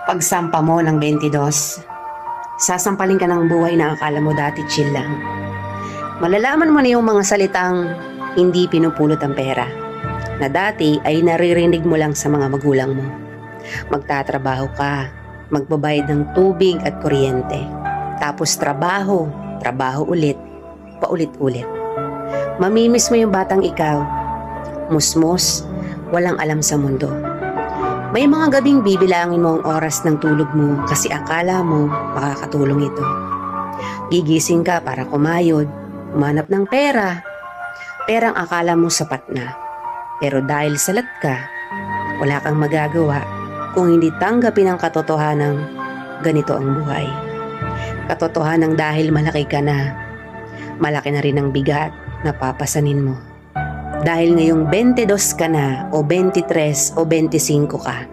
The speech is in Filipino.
Pagsampa mo ng 22, sasampalin ka ng buhay na akala mo dati chill lang. Malalaman mo na yung mga salitang hindi pinupulot ang pera, na dati ay naririnig mo lang sa mga magulang mo. Magtatrabaho ka, magbabayad ng tubig at kuryente. Tapos trabaho ulit, paulit-ulit. Mamimiss mo yung batang ikaw, musmos, walang alam sa mundo. May mga gabing bibilangin mo ang oras ng tulog mo kasi akala mo makakatulong ito. Gigising ka para kumayod, umanap ng pera. Perang akala mo sapat na. Pero dahil salat ka, wala kang magagawa kung hindi tanggapin ang katotohanang ganito ang buhay. Katotohanang dahil malaki ka na, malaki na rin ang bigat na papasanin mo. Dahil ngayong 22 ka na o 23 o 25 ka,